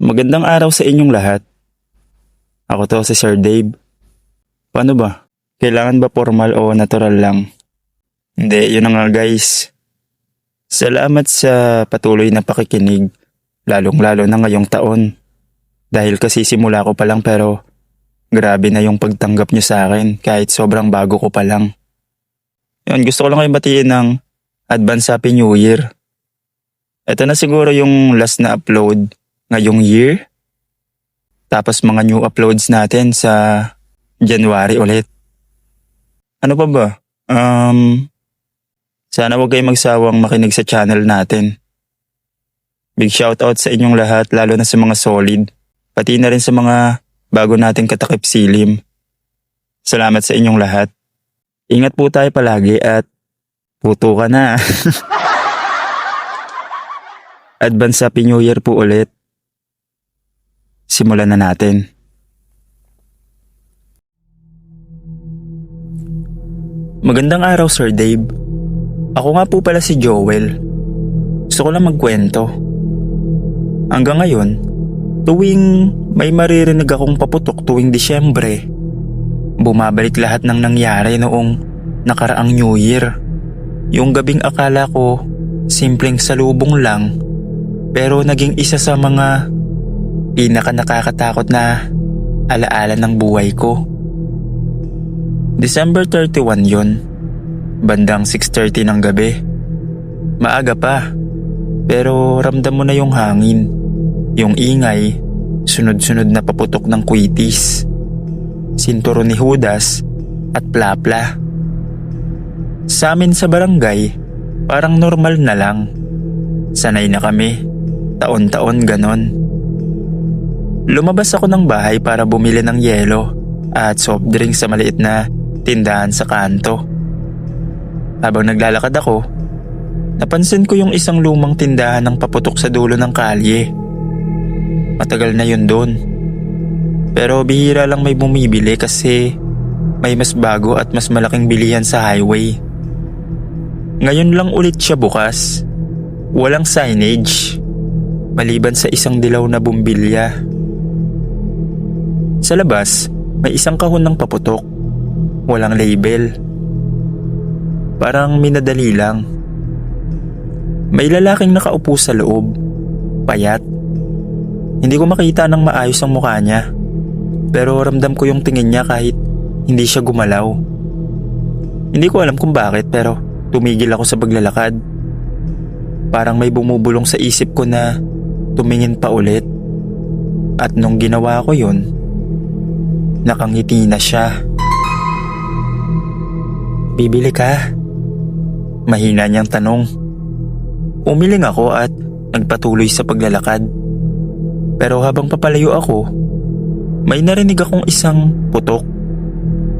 Magandang araw sa inyong lahat. Ako to si Sir Dave. Paano ba? Kailangan ba formal o natural lang? Hindi, yun na nga guys. Salamat sa patuloy na pakikinig, lalong-lalo na ngayong taon. Dahil kasi simula ko pa lang pero grabe na yung pagtanggap nyo sa akin kahit sobrang bago ko pa lang. Yun, gusto ko lang kayong batiin ng Advance Happy New Year. Ito na siguro yung last na upload ngayong year. Tapos mga new uploads natin sa January ulit. Ano pa ba? Sana wag kayong magsawang makinig sa channel natin. Big shoutout sa inyong lahat, lalo na sa mga solid. Pati na rin sa mga bago nating katakip silim. Salamat sa inyong lahat. Ingat po tayo palagi at puto ka na. Advance Happy New Year po ulit. Simulan na natin. Magandang araw Sir Dave. Ako nga po pala si Joel. Gusto ko lang magkwento. Hanggang ngayon, tuwing may maririnig akong paputok tuwing Disyembre, bumabalik lahat ng nangyari noong nakaraang New Year. Yung gabing akala ko simpleng salubong lang, pero naging isa sa mga pinaka nakakatakot na alaala ng buhay ko. December 31 yun, bandang 6:30 ng gabi. Maaga pa, pero ramdam mo na yung hangin, yung ingay, sunod-sunod na paputok ng kwitis, sinturon ni Judas at plapla. Sa amin sa barangay, parang normal na lang. Sanay na kami, taon-taon ganon. Lumabas ako ng bahay para bumili ng yelo at soft drink sa maliit na tindahan sa kanto. Habang naglalakad ako, napansin ko yung isang lumang tindahan ng paputok sa dulo ng kalye. Matagal na yun doon. Pero bihira lang may bumibili kasi may mas bago at mas malaking bilihan sa highway. Ngayon lang ulit siya bukas. Walang signage, maliban sa isang dilaw na bumbilya. Sa labas, may isang kahon ng paputok. Walang label. Parang minadali lang. May lalaking nakaupo sa loob. Payat. Hindi ko makita ng maayos ang mukha niya. Pero ramdam ko yung tingin niya kahit hindi siya gumalaw. Hindi ko alam kung bakit pero tumigil ako sa paglalakad. Parang may bumubulong sa isip ko na tumingin pa ulit. At nung ginawa ko yun, nakangiti na siya. Bibili ka? Mahina niyang tanong. Umiling ako at nagpatuloy sa paglalakad. Pero habang papalayo ako, may narinig akong isang putok.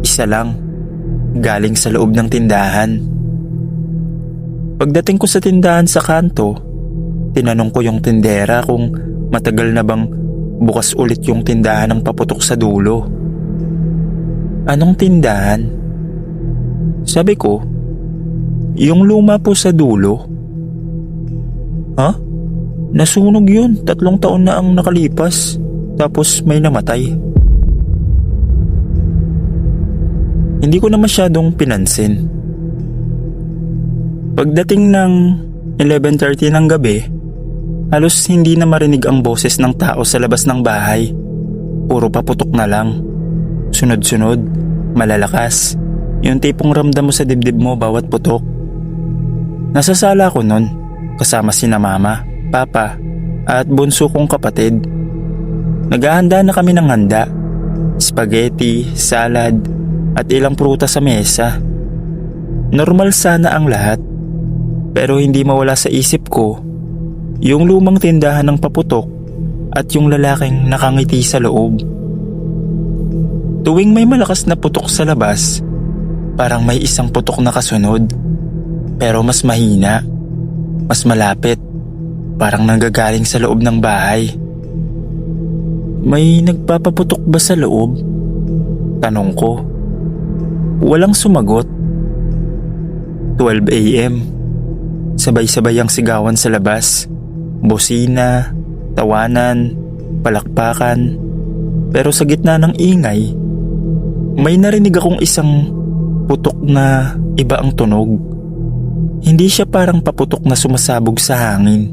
Isa lang, galing sa loob ng tindahan. Pagdating ko sa tindahan sa kanto, tinanong ko yung tindera kung matagal na bang bukas ulit yung tindahan ng paputok sa dulo. Anong tindahan? Sabi ko, yung luma po sa dulo. Ha? Nasunog yun, 3 taon na ang nakalipas, tapos may namatay. Hindi ko na masyadong pinansin. Pagdating ng 11:30 ng gabi, halos hindi na marinig ang boses ng tao sa labas ng bahay. Puro paputok na lang. Sunod-sunod, malalakas. Yung tipong ramdam mo sa dibdib mo bawat putok. Nasa sala ko nun, kasama sina mama, papa, at bunso kong kapatid. Naghahanda na kami ng handa. Spaghetti, salad, at ilang prutas sa mesa. Normal sana ang lahat. Pero hindi mawala sa isip ko yung lumang tindahan ng paputok at yung lalaking nakangiti sa loob. Tuwing may malakas na putok sa labas, parang may isang putok na kasunod. Pero mas mahina, mas malapit, parang nanggagaling sa loob ng bahay. May nagpapaputok ba sa loob? Tanong ko. Walang sumagot. 12 a.m. Sabay-sabay ang sigawan sa labas. Bosina, tawanan, palakpakan. Pero sa gitna ng ingay, may narinig akong isang putok na iba ang tunog. Hindi siya parang paputok na sumasabog sa hangin.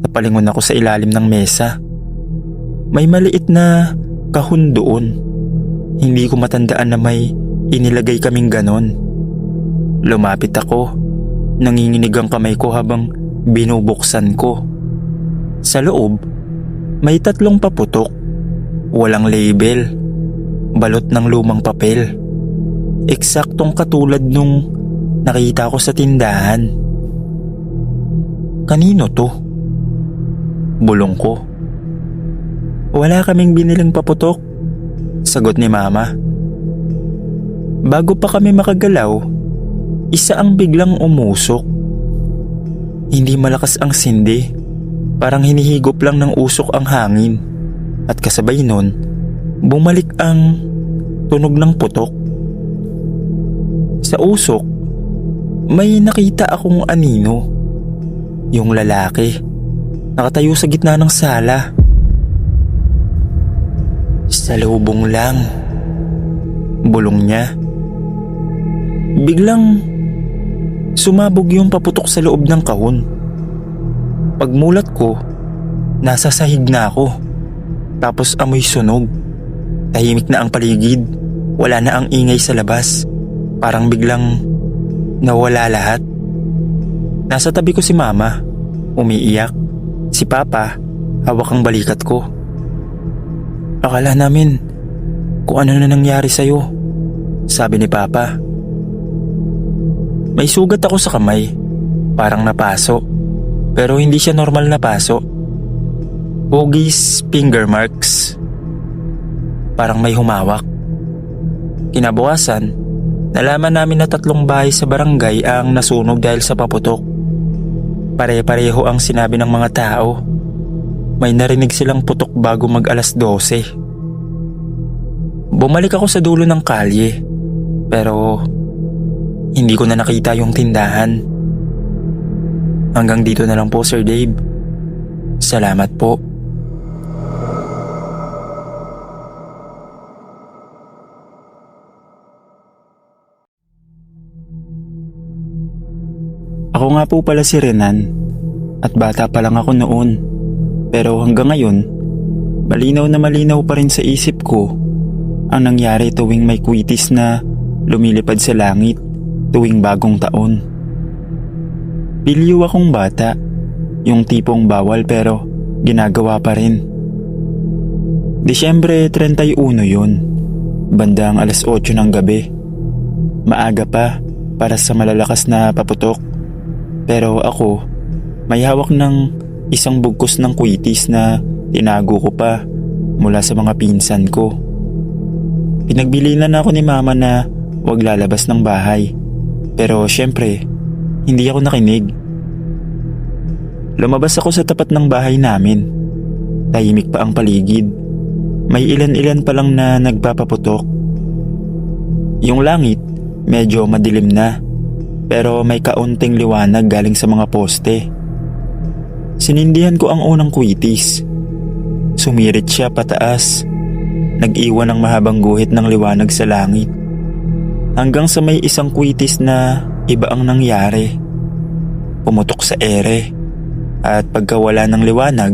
Napalingon ako sa ilalim ng mesa. May maliit na kahon doon. Hindi ko matandaan na may inilagay kaming ganon. Lumapit ako. Nanginginig ang kamay ko habang binubuksan ko. Sa loob, may 3 paputok. Walang label. Balot ng lumang papel. Eksaktong katulad nung nakita ko sa tindahan. Kanino to? Bulong ko. Wala kaming biniling paputok, sagot ni Mama. Bago pa kami makagalaw, isa ang biglang umusok. Hindi malakas ang sindi, parang hinihigop lang ng usok ang hangin. At kasabay nun, bumalik ang tunog ng putok. Sa usok, may nakita akong anino. Yung lalaki, nakatayo sa gitna ng sala. Salubong lang, bulong niya. Biglang sumabog yung paputok sa loob ng kahon. Pagmulat ko, nasa sahig na ako. Tapos amoy sunog. Tahimik na ang paligid. Wala na ang ingay sa labas. Parang biglang nawala lahat. Nasa tabi ko si Mama, umiiyak. Si Papa, hawak ang balikat ko. Akala namin kung ano na nangyari sa'yo, sabi ni Papa. May sugat ako sa kamay, parang napaso. Pero hindi siya normal na paso. Pogies finger marks. Parang may humawak. Kinabukasan, nalaman namin na 3 bahay sa barangay ang nasunog dahil sa paputok. Pare-pareho ang sinabi ng mga tao. May narinig silang putok bago mag 12:00. Bumalik ako sa dulo ng kalye, pero hindi ko na nakita yung tindahan. Hanggang dito na lang po, Sir Dave. Salamat po. Ako nga po pala si Renan at bata pa lang ako noon. Pero hanggang ngayon, malinaw pa rin sa isip ko ang nangyari tuwing may kwitis na lumilipad sa langit tuwing bagong taon. Pilyo akong bata, yung tipong bawal pero ginagawa pa rin. Disyembre 31 yun, bandang 8:00 ng gabi. Maaga pa para sa malalakas na paputok. Pero ako, may hawak ng isang bugkos ng kwitis na tinago ko pa mula sa mga pinsan ko. Pinagbilinan ako ni Mama na huwag lalabas ng bahay. Pero syempre, hindi ako nakinig. Lumabas ako sa tapat ng bahay namin. Tahimik pa ang paligid. May ilan-ilan pa lang na nagpapaputok. Yung langit, medyo madilim na. Pero may kaunting liwanag galing sa mga poste. Sinindihan ko ang unang kwitis. Sumirit siya pataas. Nag-iwan ng mahabang guhit ng liwanag sa langit. Hanggang sa may isang kwitis na iba ang nangyari. Pumutok sa ere. At pagkawala ng liwanag,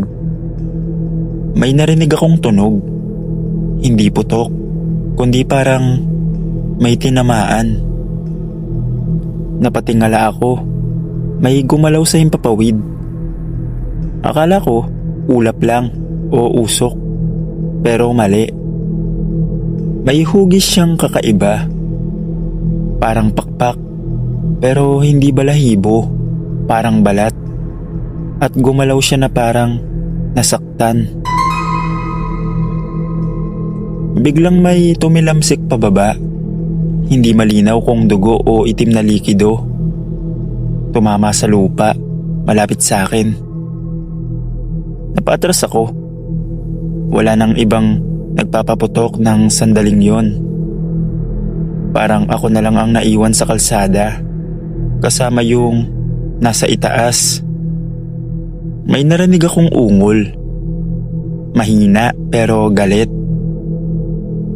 may narinig akong tunog. Hindi putok, kundi parang may tinamaan. Napatingala ako. May gumalaw sa himpapawid. Akala ko ulap lang o usok. Pero mali. May hugis siyang kakaiba. Parang pakpak. Pero hindi balahibo. Parang balat. At gumalaw siya na parang nasaktan. Biglang may tumilamsik pababa. Hindi malinaw kung dugo o itim na likido. Tumama sa lupa, malapit sa akin. Napaatras ako. Wala nang ibang nagpapaputok ng sandaling yon. Parang ako na lang ang naiwan sa kalsada, kasama yung nasa itaas. May narinig akong ungol. mahina pero galit.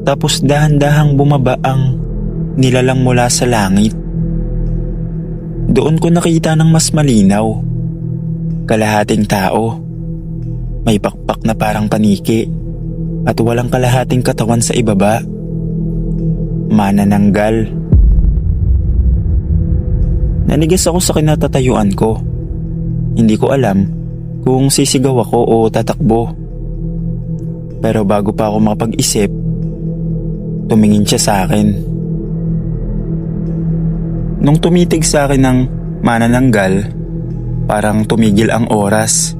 Tapos dahan-dahang bumaba ang nilalang mula sa langit. Doon ko nakita ng mas malinaw. Kalahating tao. May pakpak na parang paniki at walang kalahating katawan sa ibaba. Manananggal. Nanigas ako sa kinatatayuan ko. Hindi ko alam kung sisigaw ako o tatakbo. Pero bago pa ako makapag-isip, tumingin siya sa akin. Nung tumitig sa akin ng manananggal, parang tumigil ang oras.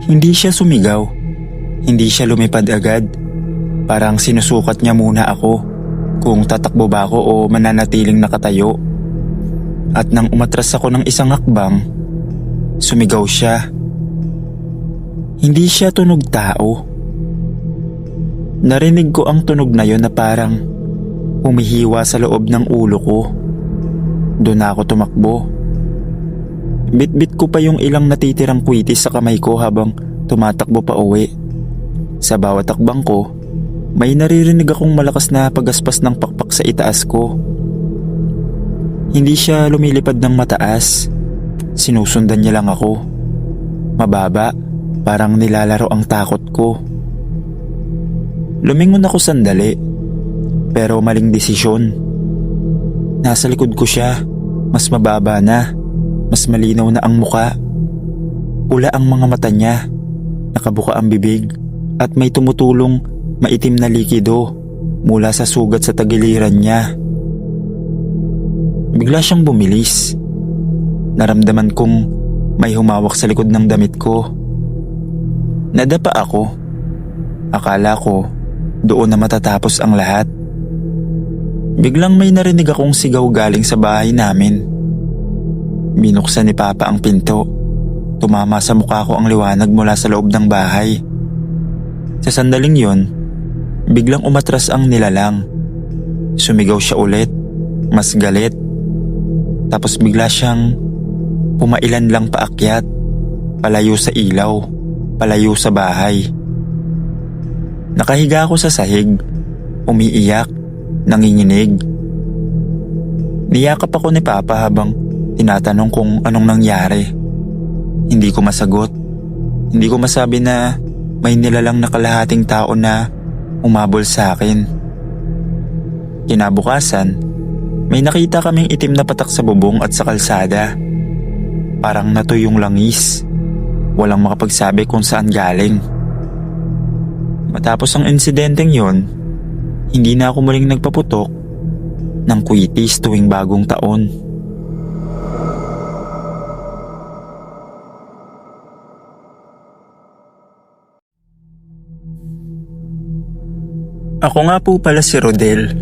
Hindi siya sumigaw. Hindi siya lumipad agad. Parang sinusukat niya muna ako kung tatakbo ba ako o mananatiling nakatayo. At nang umatras ako ng isang hakbang, sumigaw siya. Hindi siya tunog tao. Narinig ko ang tunog na yon na parang humihiwa sa loob ng ulo ko. Doon na ako tumakbo. Bit-bit ko pa yung ilang natitirang kwitis sa kamay ko habang tumatakbo pa uwi. Sa bawat takbang ko, may naririnig akong malakas na pagaspas ng pakpak sa itaas ko. Hindi siya lumilipad ng mataas. Sinusundan niya lang ako. Mababa, parang nilalaro ang takot ko. Lumingon ako sandali, pero maling desisyon. Nasa likod ko siya, mas mababa na, mas malinaw na ang muka. Pula ang mga mata niya, nakabuka ang bibig, at may tumutulong maitim na likido mula sa sugat sa tagiliran niya. Bigla siyang bumilis. Naramdaman kong may humawak sa likod ng damit ko. Nadapa ako. Akala ko doon na matatapos ang lahat. Biglang may narinig akong sigaw galing sa bahay namin. Binuksan ni Papa ang pinto. Tumama sa mukha ko ang liwanag mula sa loob ng bahay. Sa sandaling yon, biglang umatras ang nilalang. Sumigaw siya ulit, mas galit. Tapos bigla siyang pumailan lang paakyat, palayo sa ilaw, palayo sa bahay. Nakahiga ako sa sahig, umiiyak, nanginginig. Niyakap ako ni Papa habang tinatanong kung anong nangyari. Hindi ko masagot. Hindi ko masabi na may nilalang na kalahating tao na umabol sa akin. Kinabukasan, may nakita kaming itim na patak sa bubong at sa kalsada. Parang natuyong langis. Walang makapagsabi kung saan galing. Matapos ang insidenteng yon, hindi na ako muling nagpaputok ng kwitis tuwing bagong taon. Ako nga po pala si Rodel.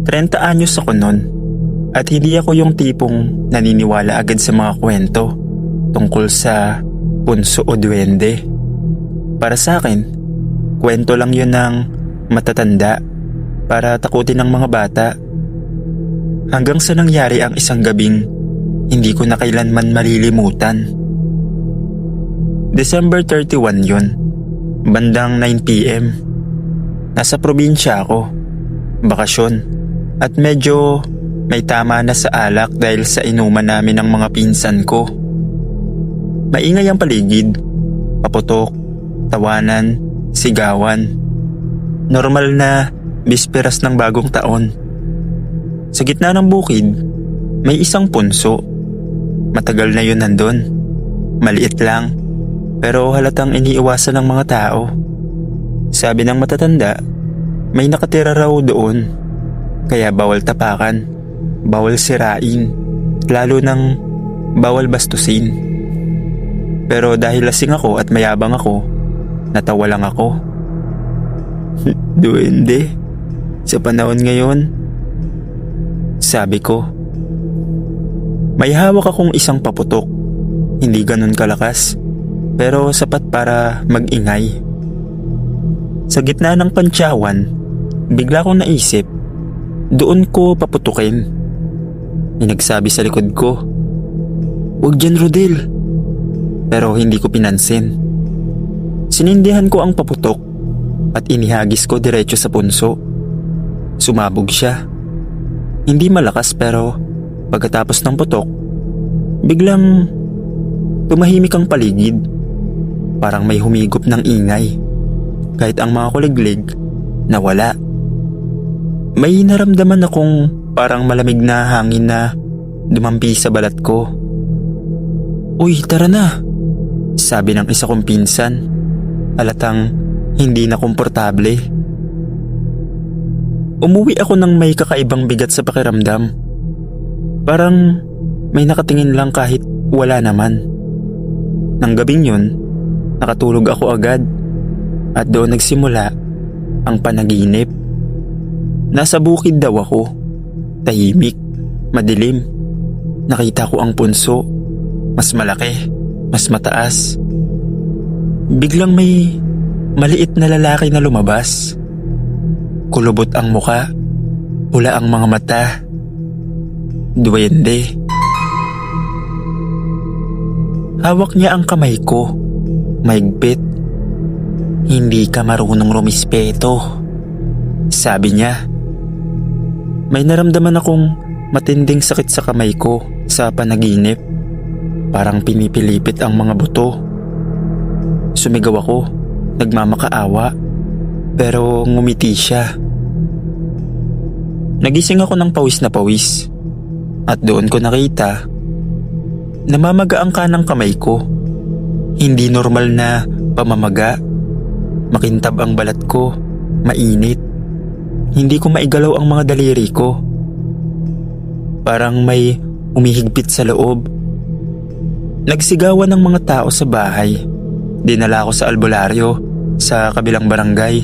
30 anyos ako nun at hindi ako yung tipong naniniwala agad sa mga kwento tungkol sa punso o duwende. Para sa akin, kwento lang yun ng matatanda para takutin ng mga bata. Hanggang sa nangyari ang isang gabing hindi ko na kailanman malilimutan. December 31 yun, bandang 9 p.m. Nasa probinsya ako, bakasyon, at medyo may tama na sa alak dahil sa inuman namin ng mga pinsan ko. Maingay ang paligid, paputok, tawanan, sigawan. Normal na bisperas ng bagong taon. Sa gitna ng bukid, may isang punso. Matagal na yun nandun. Maliit lang, pero halatang iniiwasan ng mga tao. Sabi ng matatanda, may nakatira raw doon. Kaya bawal tapakan, bawal sirain, lalo nang bawal bastusin. Pero dahil lasing ako at mayabang ako, natawa lang ako. Duwende, sa panahon ngayon, sabi ko. May hawak akong isang paputok, hindi ganun kalakas, pero sapat para mag-ingay. Sa gitna ng pantsawan, bigla kong naisip, doon ko paputukin. May nagsabi sa likod ko, "Huwag dyan, Rodel." Pero hindi ko pinansin. Sinindihan ko ang paputok at inihagis ko diretso sa punso. Sumabog siya. Hindi malakas pero pagkatapos ng putok, biglang tumahimik ang paligid. Parang may humigop ng ingay. Kahit ang mga kuliglig, nawala. May naramdaman akong parang malamig na hangin na dumampi sa balat ko. "Uy, tara na," sabi ng isa kong pinsan. Halatang hindi na komportable. Umuwi ako ng may kakaibang bigat sa pakiramdam. Parang may nakatingin lang kahit wala naman. Nang gabing yun, nakatulog ako agad at doon nagsimula ang panaginip. Nasa bukid daw ako, tahimik, madilim. Nakita ko ang punso, mas malaki, mas mataas. Biglang may maliit na lalaki na lumabas. Kulubot ang muka, pula ang mga mata. Duwende. Hawak niya ang kamay ko, mahigpit. "Hindi ka marunong rumispeto," sabi niya. May naramdaman akong matinding sakit sa kamay ko sa panaginip. Parang pinipilipit ang mga buto. Sumigaw ako, nagmamakaawa, pero ngumiti siya. Nagising ako ng pawis na pawis at doon ko nakita namamaga ang kanang kamay ko. Hindi normal na pamamaga. Makintab ang balat ko, mainit. Hindi ko maigalaw ang mga daliri ko. Parang may umihigpit sa loob. Nagsigawan ng mga tao sa bahay. Dinala ako sa albularyo sa kabilang barangay.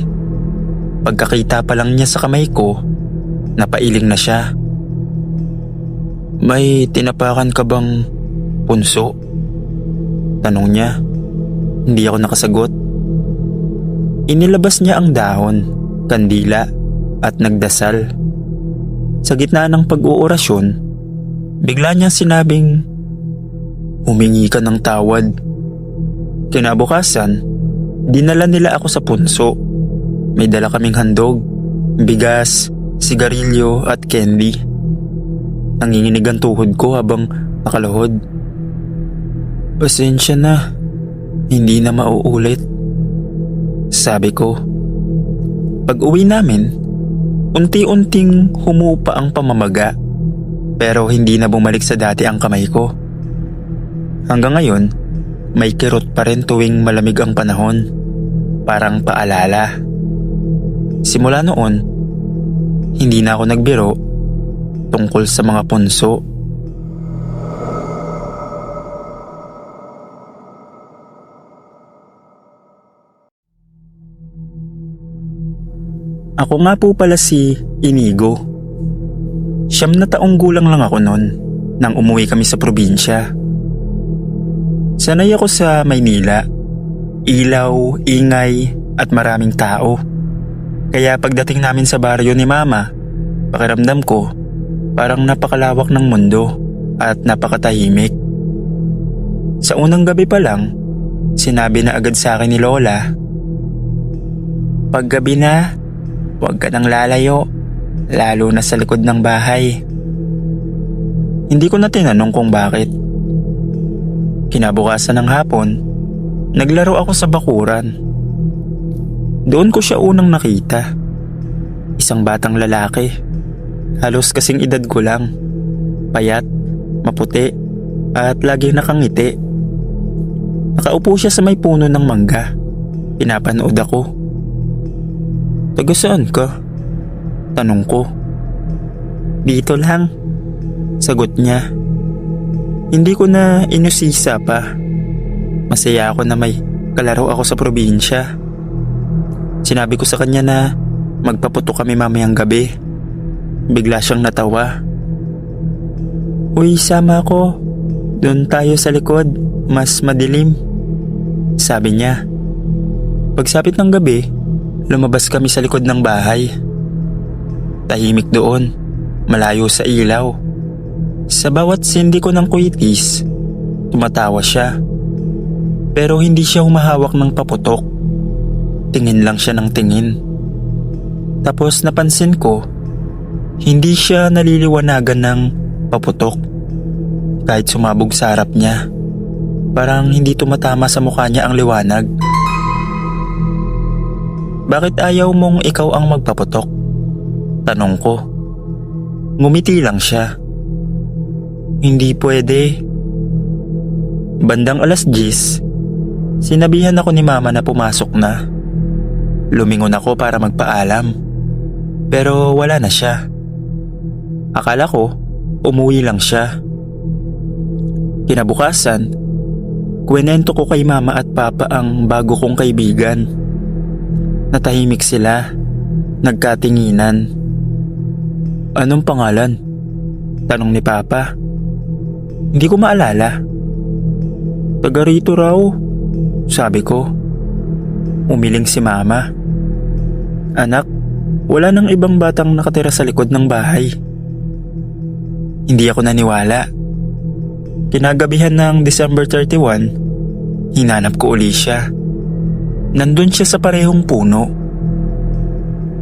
Pagkakita pa lang niya sa kamay ko, napailing na siya. "May tinapakan ka bang punso?" tanong niya. Hindi ako nakasagot. Inilabas niya ang dahon, kandila at nagdasal. Sa gitna ng pag-uorasyon, bigla niyang sinabing, "Humingi ka ng tawad." Kinabukasan, dinala nila ako sa punso. May dala kaming handog, bigas, sigarilyo at candy. Nanginginig ang tuhod ko habang nakaluhod. "Pasensya na, hindi na mauulit," sabi ko. Pag-uwi namin, unti-unting humupa ang pamamaga, pero hindi na bumalik sa dati ang kamay ko. Hanggang ngayon, may kirot pa rin tuwing malamig ang panahon, parang paalala. Simula noon, hindi na ako nagbiro tungkol sa mga punso. Ako nga po pala si Inigo. 9 na taong gulang lang ako noon nang umuwi kami sa probinsya. Sanay ako sa Maynila. Ilaw, ingay at maraming tao. Kaya pagdating namin sa baryo ni Mama, pakiramdam ko parang napakalawak ng mundo at napakatahimik. Sa unang gabi pa lang, sinabi na agad sa akin ni Lola, "Paggabi na, huwag ka nang lalayo, lalo na sa likod ng bahay." Hindi ko na tinanong kung bakit. Kinabukasan ng hapon, naglaro ako sa bakuran. Doon ko siya unang nakita. Isang batang lalaki. Halos kasing edad ko lang. Payat, maputi, at lagi nakangiti. Nakaupo siya sa may puno ng mangga. Pinapanood ako. "Taga saan ka?" tanong ko. "Dito lang," sagot niya. Hindi ko na inusisa pa. Masaya ako na may kalaro ako sa probinsya. Sinabi ko sa kanya na magpaputo kami mamayang gabi. Bigla siyang natawa. "Uy, sama ako. Doon tayo sa likod, mas madilim," sabi niya. Pagsapit ng gabi, lumabas kami sa likod ng bahay. Tahimik doon, malayo sa ilaw. Sa bawat sindi ko ng kuitis, tumatawa siya. Pero hindi siya humahawak ng paputok. Tingin lang siya ng tingin. Tapos napansin ko, hindi siya naliliwanagan ng paputok. Kahit sumabog sa harap niya, parang hindi tumatama sa mukha niya ang liwanag. Bakit ayaw mong ikaw ang magpaputok? Tanong ko. Ngumiti lang siya. Hindi pwede. Bandang 10:00, sinabihan ako ni mama na pumasok na. Lumingon ako para magpaalam. Pero wala na siya. Akala ko, umuwi lang siya. Kinabukasan, kwento ko kay mama at papa ang bago kong kaibigan. Natahimik sila, nagkatinginan. Anong pangalan? Tanong ni papa. Hindi ko maalala. Taga rito raw, sabi ko. Umiling si mama. Anak, wala nang ibang batang nakatira sa likod ng bahay. Hindi ako naniwala. Kinagabihan ng December 31, hinanap ko uli siya. Nandun siya sa parehong puno.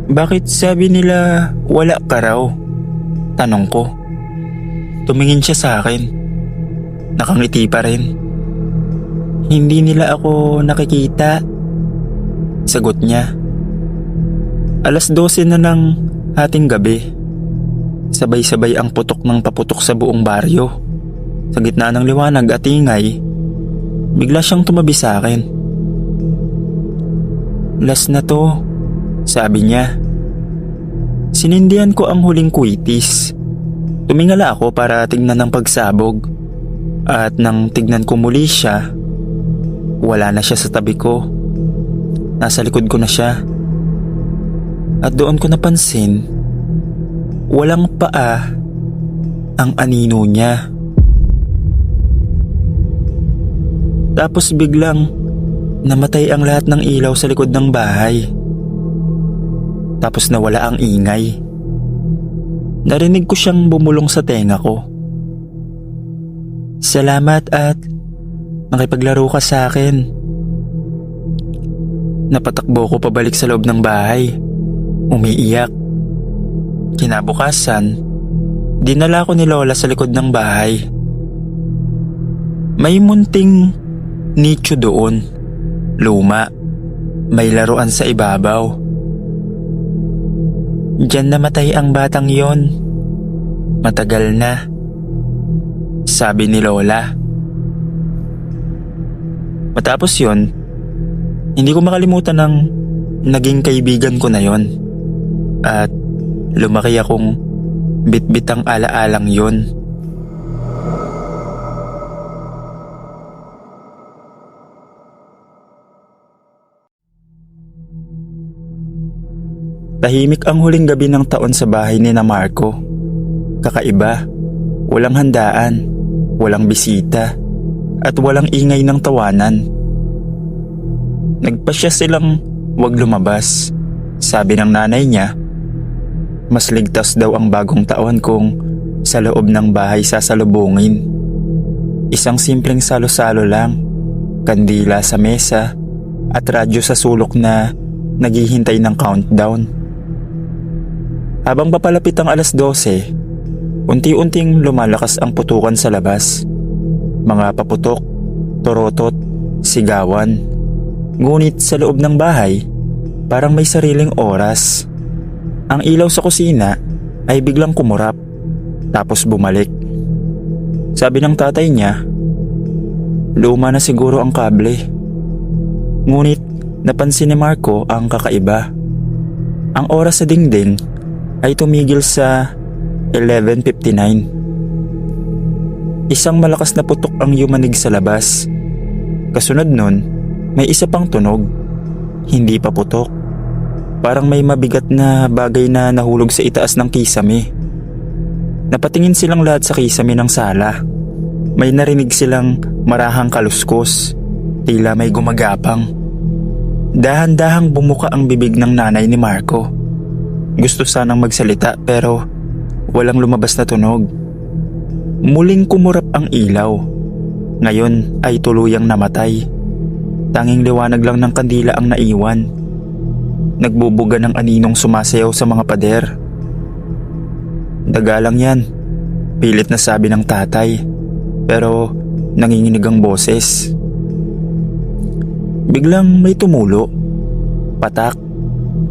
Bakit sabi nila wala ka raw? Tanong ko. Tumingin siya sa akin. Nakangiti pa rin. Hindi nila ako nakikita. Sagot niya. 12:00 na ng hating gabi. Sabay-sabay ang putok ng paputok sa buong baryo. Sa gitna ng liwanag at ingay, bigla siyang tumabi sa akin. Last na to, sabi niya. Sinindihan ko ang huling kwitis. Tumingala ako para tignan ang pagsabog. At nang tignan ko muli siya, wala na siya sa tabi ko. Nasa likod ko na siya. At doon ko napansin, walang paa ang anino niya. Tapos biglang namatay ang lahat ng ilaw sa likod ng bahay. Tapos nawala ang ingay. Narinig ko siyang bumulong sa tenga ko. Salamat at nakipaglaro ka sa akin. Napatakbo ko pabalik sa loob ng bahay. Umiiyak. Kinabukasan, dinala ko ni Lola sa likod ng bahay. May munting nicho doon. Luma. May laruan sa ibabaw. Diyan namatay ang batang yon. Matagal na, sabi ni Lola. Matapos yon, hindi ko makalimutan ng naging kaibigan ko na yon. At lumaki akong bitbit ang alaalang yon. Tahimik ang huling gabi ng taon sa bahay ni na Marco. Kakaiba, walang handaan, walang bisita, at walang ingay ng tawanan. Nagpasya silang wag lumabas. Sabi ng nanay niya, mas ligtas daw ang bagong taon kung sa loob ng bahay sasalubungin. Isang simpleng salo-salo lang, kandila sa mesa, at radyo sa sulok na naghihintay ng countdown. Habang papalapit ang 12:00, unti-unting lumalakas ang putukan sa labas. Mga paputok, torotot, sigawan. Ngunit sa loob ng bahay, parang may sariling oras. Ang ilaw sa kusina ay biglang kumurap, tapos bumalik. Sabi ng tatay niya, luma na siguro ang kable. Ngunit napansin ni Marco ang kakaiba. Ang oras sa dingding ay tumigil sa 11:59. Isang malakas na putok ang yumanig sa labas. Kasunod nun, may isa pang tunog. Hindi pa putok. Parang may mabigat na bagay na nahulog sa itaas ng kisame. Napatingin silang lahat sa kisame ng sala. May narinig silang marahang kaluskos. Tila may gumagapang. Dahan-dahang bumuka ang bibig ng nanay ni Marco. Gusto sanang magsalita pero walang lumabas na tunog. Muling kumurap ang ilaw. Ngayon ay tuluyang namatay. Tanging liwanag lang ng kandila ang naiwan. nagbubuga ng aninong sumasayaw sa mga pader. Daga lang yan, pilit na sabi ng tatay, pero nanginginig ang boses. Biglang may tumulo. Patak,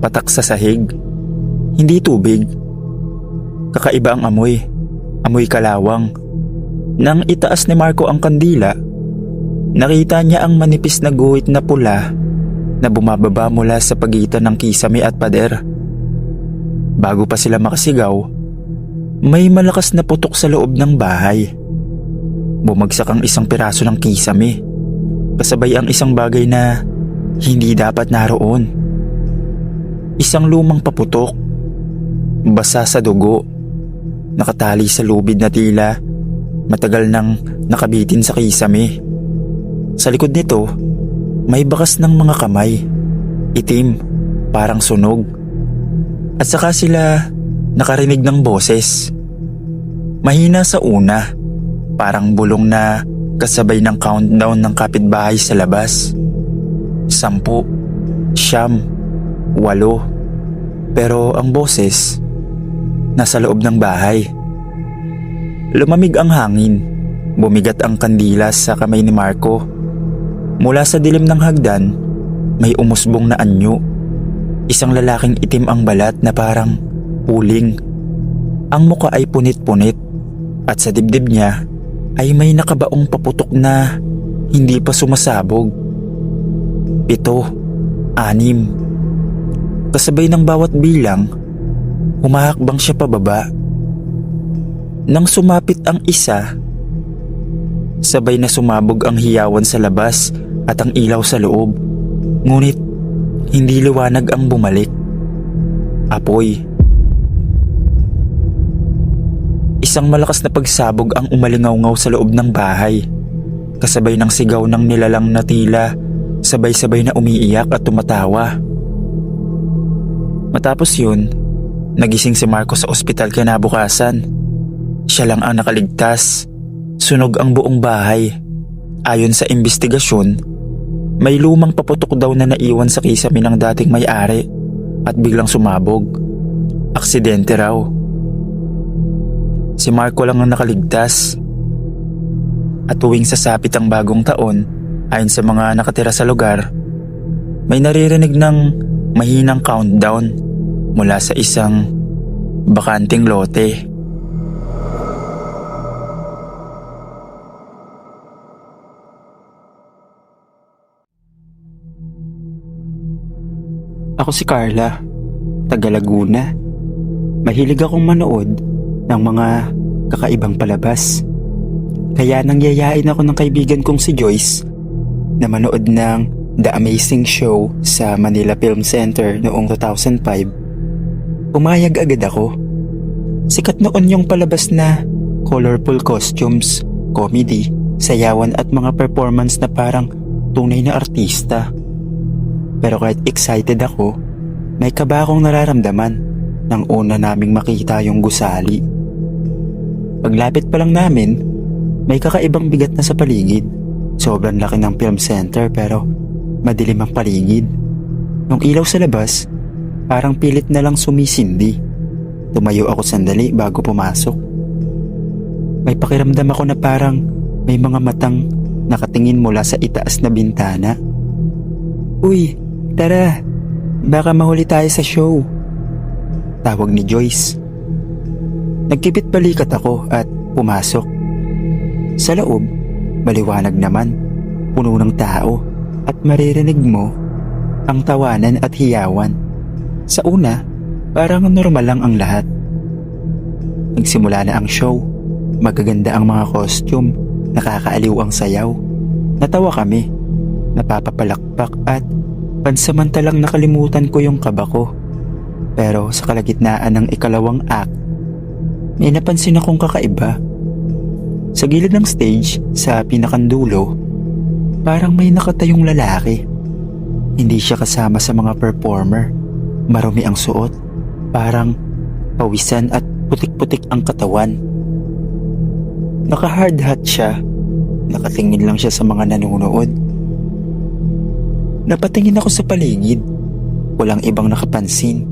patak sa sahig. Hindi tubig. Kakaiba ang amoy. Amoy kalawang. Nang itaas ni Marco ang kandila, nakita niya ang manipis na guhit na pula na bumababa mula sa pagitan ng kisame at pader. Bago pa sila makasigaw, may malakas na putok sa loob ng bahay. Bumagsak ang isang piraso ng kisame, kasabay ang isang bagay na hindi dapat naroon. Isang lumang paputok, basa sa dugo, nakatali sa lubid na tila matagal nang nakabitin sa kisame. Sa likod nito, may bakas ng mga kamay, itim, parang sunog. At saka sila nakarinig ng boses. Mahina sa una, parang bulong na kasabay ng countdown ng kapitbahay sa labas. 10, 9, 8. Pero ang boses nasa loob ng bahay. Lumamig ang hangin, bumigat ang kandila sa kamay ni Marco. Mula sa dilim ng hagdan, may umusbong na anyo. Isang lalaking itim ang balat na parang uling. Ang muka ay punit-punit at sa dibdib niya ay may nakabaong paputok na hindi pa sumasabog. 7, 6. Kasabay ng bawat bilang, humahakbang siya pababa. Nang sumapit ang isa, sabay na sumabog ang hiyawan sa labas at ang ilaw sa loob. Ngunit hindi liwanag ang bumalik. Apoy. Isang malakas na pagsabog ang umalingaw-ngaw sa loob ng bahay, kasabay ng sigaw ng nilalang na tila sabay-sabay na umiiyak at tumatawa. Matapos yun, nagising si Marco sa ospital kinabukasan. Siya lang ang nakaligtas. Sunog ang buong bahay. Ayon sa investigasyon, may lumang paputok daw na naiwan sa kisame ng dating may-ari at biglang sumabog. Aksidente raw. Si Marco lang ang nakaligtas. At tuwing sasapit ang bagong taon, ayon sa mga nakatira sa lugar, may naririnig ng mahinang countdown mula sa isang bakanting lote. Ako si Carla, taga Laguna. Mahilig akong manood ng mga kakaibang palabas. Kaya nangyayain ako ng kaibigan kong si Joyce na manood ng The Amazing Show sa Manila Film Center noong 2005. Umayag agad ako. Sikat noon yung palabas na colorful costumes, comedy, sayawan at mga performance na parang tunay na artista. Pero kahit excited ako, may kaba akong nararamdaman nang una naming makita yung gusali. Paglapit pa lang namin, may kakaibang bigat na sa paligid. Sobrang laki ng film center pero madilim ang paligid. Nung ilaw sa labas, parang pilit na lang sumisindi. Tumayo ako sandali bago pumasok. May pakiramdam ako na parang may mga matang nakatingin mula sa itaas na bintana. "Uy, tara, baka mahuli tayo sa show," tawag ni Joyce. Nagkibit balikat ako at pumasok. Sa loob, maliwanag naman, puno ng tao at maririnig mo ang tawanan at hiyawan. Sa una, parang normal lang ang lahat. Nagsimula na ang show. Magaganda ang mga costume, nakakaaliw ang sayaw. Natawa kami, napapapalakpak at pansamantalang nakalimutan ko yung kaba ko. Pero sa kalagitnaan ng ikalawang act, may napansin akong kakaiba. Sa gilid ng stage, sa pinakandulo, parang may nakatayong lalaki. Hindi siya kasama sa mga performer. Marumi ang suot, parang pawisan at putik-putik ang katawan. Naka-hard hat siya. Nakatingin lang siya sa mga nanonood. Napatingin ako sa paligid. Walang ibang nakapansin.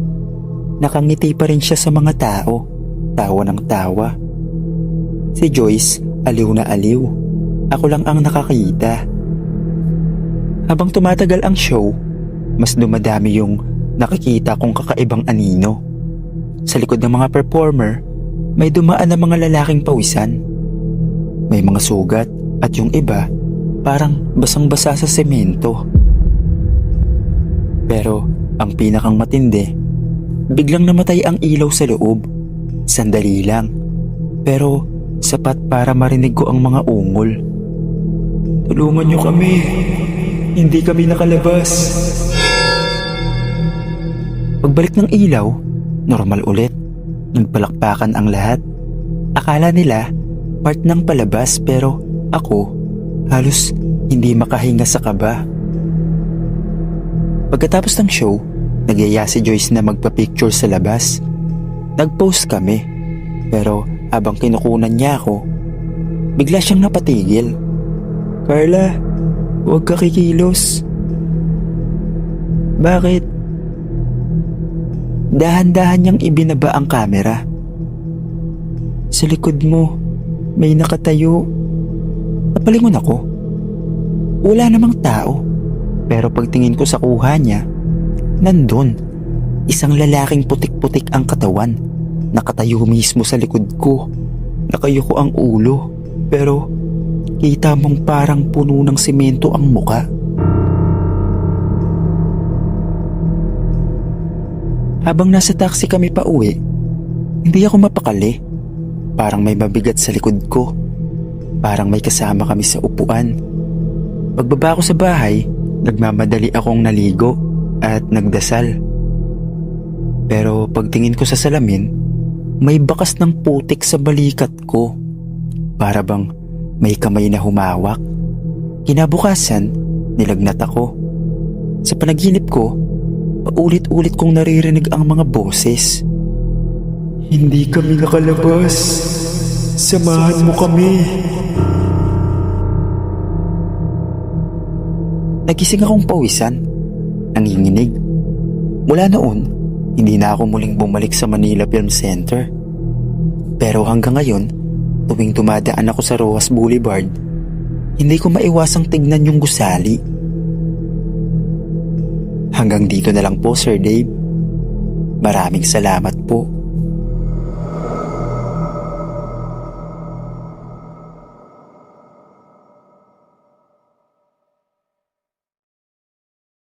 Nakangiti pa rin siya sa mga tao. Tawa ng tawa. Si Joyce, aliw na aliw. Ako lang ang nakakita. Habang tumatagal ang show, mas dumadami yung nakikita kong kakaibang anino. Sa likod ng mga performer, may dumaan na mga lalaking pawisan. May mga sugat at yung iba parang basang-basa sa semento. Pero ang pinakang matindi, biglang namatay ang ilaw sa loob. Sandali lang, pero sapat para marinig ko ang mga ungol. Tulungan niyo kami, hindi kami nakalabas. Pagbalik ng ilaw, normal ulit. Nagpalakpakan ang lahat. Akala nila part ng palabas, pero ako halos hindi makahinga sa kaba. Pagkatapos ng show, nagyaya si Joyce na magpa-picture sa labas. Nag-post kami, pero habang kinukunan niya ako, bigla siyang napatigil. Carla, huwag ka kikilos. Bakit? Dahan-dahan niyang ibinaba ang kamera. Sa likod mo, may nakatayo. Napalingon ako. Wala namang tao. Pero pagtingin ko sa kuha niya, nandun. Isang lalaking putik-putik ang katawan. Nakatayo mismo sa likod ko. Nakayuko ang ulo. Pero kita mong parang puno ng simento ang muka. Habang nasa taxi kami pa uwi, hindi ako mapakali. Parang may mabigat sa likod ko. Parang may kasama kami sa upuan. Pagbaba ko sa bahay, nagmamadali akong naligo at nagdasal. Pero pagtingin ko sa salamin, may bakas ng putik sa balikat ko. Para bang may kamay na humawak. Kinabukasan, nilagnat ako. Sa panaginip ko, paulit-ulit kong naririnig ang mga boses. Hindi kami nakalabas. Samahan mo kami. Nagising akong pawisan. Nanginginig. Mula noon, hindi na ako muling bumalik sa Manila Film Center. Pero hanggang ngayon, tuwing dumadaan ako sa Rojas Boulevard, hindi ko maiwasang tignan yung gusali. Hanggang dito na lang po, Sir Dave. Maraming salamat po.